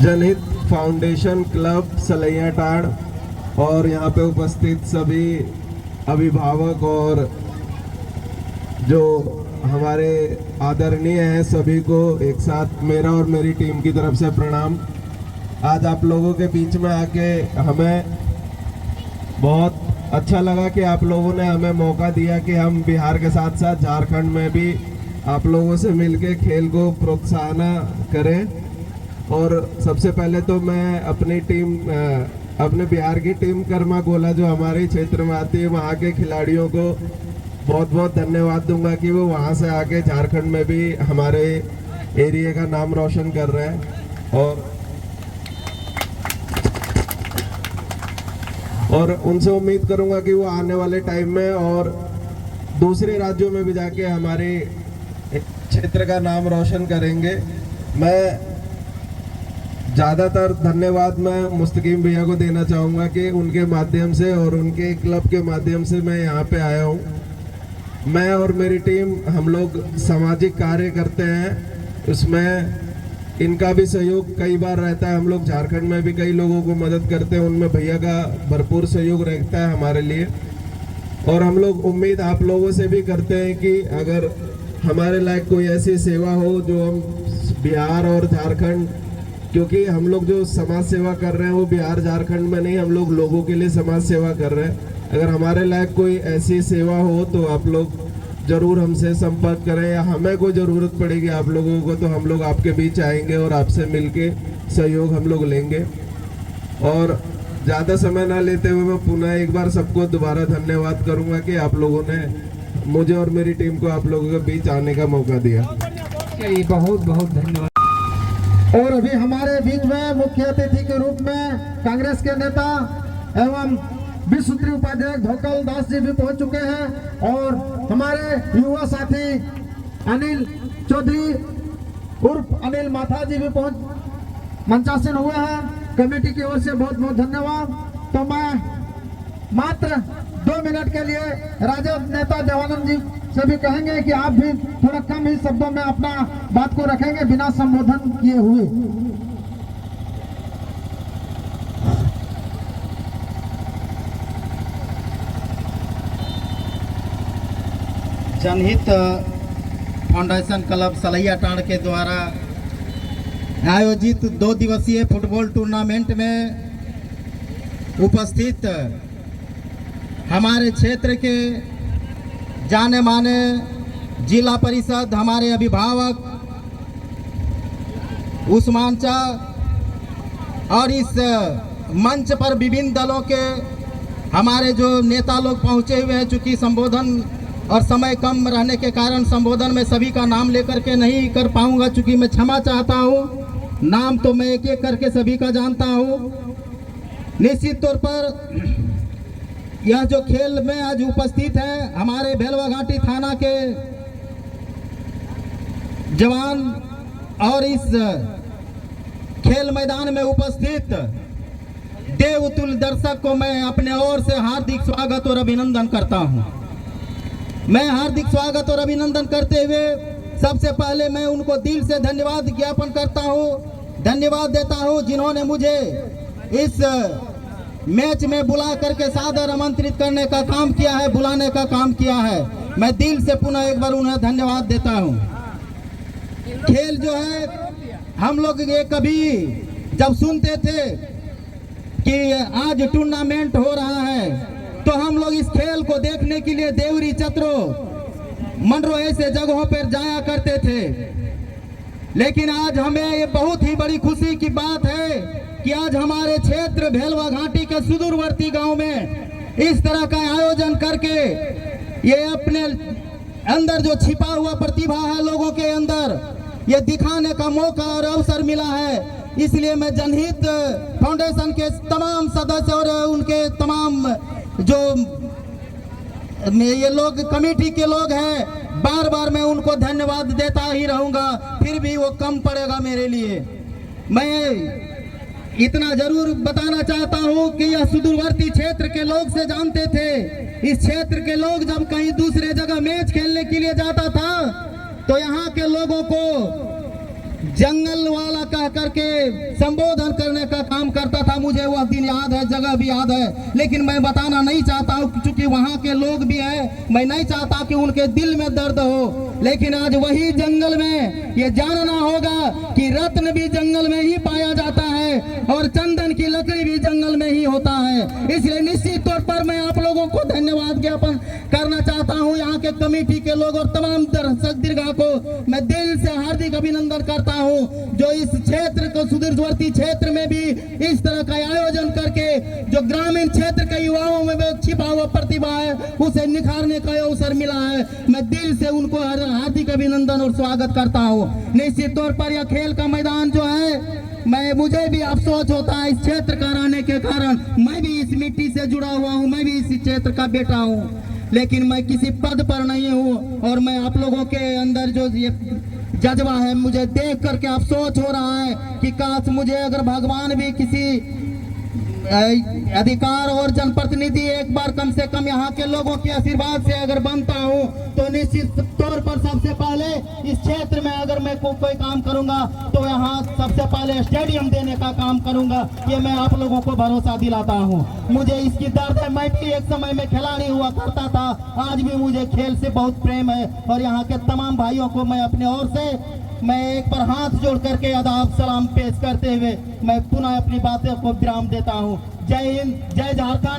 जनहित foundation club सलैयाटाड़ और यहाँ पे उपस्थित सभी अभिभावक और जो हमारे आदरणीय हैं, सभी को एक साथ मेरा और मेरी टीम की तरफ से प्रणाम। आज आप लोगों के बीच में आके हमें बहुत अच्छा लगा कि आप लोगों ने हमें मौका दिया कि हम बिहार के साथ साथ झारखंड में भी आप लोगों से मिलके खेल को प्रोत्साहन करें। और सबसे पहले तो मैं अपने बिहार की टीम कर्मा गोला जो हमारे क्षेत्र में आती है, वहाँ के खिलाड़ियों को बहुत बहुत धन्यवाद दूंगा कि वो वहाँ से आके झारखंड में भी हमारे एरिया का नाम रोशन कर रहे हैं। और उनसे उम्मीद करूंगा कि वो आने वाले टाइम में और दूसरे राज्यों में भी जाके हमारे क्षेत्र का नाम रोशन करेंगे। मैं ज़्यादातर धन्यवाद मैं मुस्तकीम भैया को देना चाहूँगा कि उनके माध्यम से और उनके क्लब के माध्यम से मैं यहाँ पे आया हूँ। मैं और मेरी टीम हम लोग सामाजिक कार्य करते हैं, उसमें इनका भी सहयोग कई बार रहता है। हम लोग झारखंड में भी कई लोगों को मदद करते हैं, उनमें भैया का भरपूर सहयोग रहता है हमारे लिए। और हम लोग उम्मीद आप लोगों से भी करते हैं कि अगर हमारे लायक कोई ऐसी सेवा हो जो हम बिहार और झारखंड, क्योंकि हम लोग जो समाज सेवा कर रहे हैं वो बिहार झारखंड में नहीं, हम लोग लोगों के लिए समाज सेवा कर रहे हैं। अगर हमारे लायक कोई ऐसी सेवा हो तो आप लोग जरूर हमसे संपर्क करें, या हमें कोई ज़रूरत पड़ेगी आप लोगों को तो हम लोग आपके बीच आएंगे और आपसे मिलके सहयोग हम लोग लेंगे। और ज़्यादा समय ना लेते हुए मैं पुनः एक बार सबको दोबारा धन्यवाद करूँगा कि आप लोगों ने मुझे और मेरी टीम को आप लोगों के बीच आने का मौका दिया। बहुत बहुत धन्यवाद। और अभी हमारे बीच में मुख्य अतिथि के रूप में कांग्रेस के नेता एवं विश्व सूत्री उपाध्यक्ष धोकल दास जी भी पहुंच चुके हैं और हमारे युवा साथी अनिल चौधरी उर्फ अनिल माथा जी भी पहुंच मंचासीन हुए हैं। कमेटी की ओर से बहुत बहुत धन्यवाद। तो मैं मात्र 2 मिनट के लिए राजद नेता देवानंद जी से भी कहेंगे कि आप भी थोड़ा कम ही शब्दों में अपना बात को रखेंगे बिना संबोधन किए हुए। जनहित फाउंडेशन क्लब सलैयाटाड़ के द्वारा आयोजित 2 दिवसीय फुटबॉल टूर्नामेंट में उपस्थित हमारे क्षेत्र के जाने माने जिला परिषद, हमारे अभिभावक उस्मान चा और इस मंच पर विभिन्न दलों के हमारे जो नेता लोग पहुंचे हुए हैं, चूँकि संबोधन और समय कम रहने के कारण संबोधन में सभी का नाम लेकर के नहीं कर पाऊंगा, चूँकि मैं क्षमा चाहता हूं। नाम तो मैं एक एक करके सभी का जानता हूं। निश्चित तौर पर यह जो खेल में आज उपस्थित है हमारे भेलवा घाटी थाना के जवान और इस खेल मैदान में उपस्थित देवतुल्य दर्शक को मैं अपने ओर से हार्दिक स्वागत और अभिनंदन करता हूं। मैं हार्दिक स्वागत और अभिनंदन करते हुए सबसे पहले मैं उनको दिल से धन्यवाद ज्ञापन करता हूं, धन्यवाद देता हूं जिन्होंने मुझे इस मैच में बुला करके सादर आमंत्रित करने का काम किया है, बुलाने का काम किया है। मैं दिल से पुनः एक बार उन्हें धन्यवाद देता हूं। खेल जो है हम लोग ये कभी जब सुनते थे कि आज टूर्नामेंट हो रहा है तो हम लोग इस खेल को देखने के लिए देवरी, चतरो, मंडरो ऐसे जगहों पर जाया करते थे। लेकिन आज हमें ये बहुत ही बड़ी खुशी की बात है कि आज हमारे क्षेत्र भेलवा घाटी के सुदूरवर्ती गांव में इस तरह का आयोजन करके ये अपने अंदर जो छिपा हुआ प्रतिभा है लोगों के अंदर, ये दिखाने का मौका और अवसर मिला है। इसलिए मैं जनहित फाउंडेशन के तमाम सदस्य और उनके तमाम जो ये लोग कमेटी के लोग हैं, बार बार मैं उनको धन्यवाद देता ही रहूंगा, फिर भी वो कम पड़ेगा मेरे लिए। मैं इतना जरूर बताना चाहता हूं कि यह सुदूरवर्ती क्षेत्र के लोग से जानते थे। इस क्षेत्र के लोग जब कहीं दूसरे जगह मैच खेलने के लिए जाता था तो यहाँ के लोगों को जंगल वाला कह करके संबोधन करने का काम करता था। मुझे वह दिन याद है, जगह भी याद है, लेकिन मैं बताना नहीं चाहता हूँ क्योंकि वहाँ के लोग भी हैं। मैं नहीं चाहता कि उनके दिल में दर्द हो, लेकिन आज वही जंगल में ये जानना होगा कि रत्न भी जंगल में ही पाया जाता है और चंदन की लकड़ी भी जंगल में ही होता है। इसलिए निश्चित तौर पर मैं आप लोगों को धन्यवाद ज्ञापन करना चाहता हूँ। यहाँ के कमेटी के लोग और तमाम दर्शक दीर्घा को मैं दिल से हार्दिक अभिनंदन करता हूँ, जो इस क्षेत्र को सुदूरवर्ती क्षेत्र में भी इस तरह का आयोजन करके जो ग्रामीण क्षेत्र के युवाओं में छिपा हुआ प्रतिभा है उसे निखारने का अवसर मिला है। मैं दिल से उनको हार्दिक अभिनंदन और स्वागत करता हूँ। निश्चित तौर पर यह खेल का मैदान जो है, मुझे भी अफसोस होता है इस क्षेत्र का रहने के कारण। मैं भी इस मिट्टी से जुड़ा हुआ हूँ, मैं भी इस क्षेत्र का बेटा हूँ, लेकिन मैं किसी पद पर नहीं हूँ। और मैं आप लोगों के अंदर जो ये जज्बा है, मुझे देख करके अफसोस हो रहा है कि काश मुझे अगर भगवान भी किसी अधिकार और जनप्रतिनिधि एक बार कम से कम यहाँ के लोगों के आशीर्वाद से अगर बनता हूँ तो निश्चित तौर पर सबसे पहले इस क्षेत्र में अगर मैं कोई काम करूंगा तो यहाँ सबसे पहले स्टेडियम देने का काम करूंगा। ये मैं आप लोगों को भरोसा दिलाता हूँ। मुझे इसकी दर्द है, मैं भी एक समय में खिलाड़ी हुआ करता था, आज भी मुझे खेल से बहुत प्रेम है। और यहाँ के तमाम भाइयों को मैं अपने ओर से मैं एक बार हाथ जोड़ करके आदाब सलाम पेश करते हुए मैं पुनः अपनी बातों को विराम देता हूँ। जय हिंद, जय झारखंड।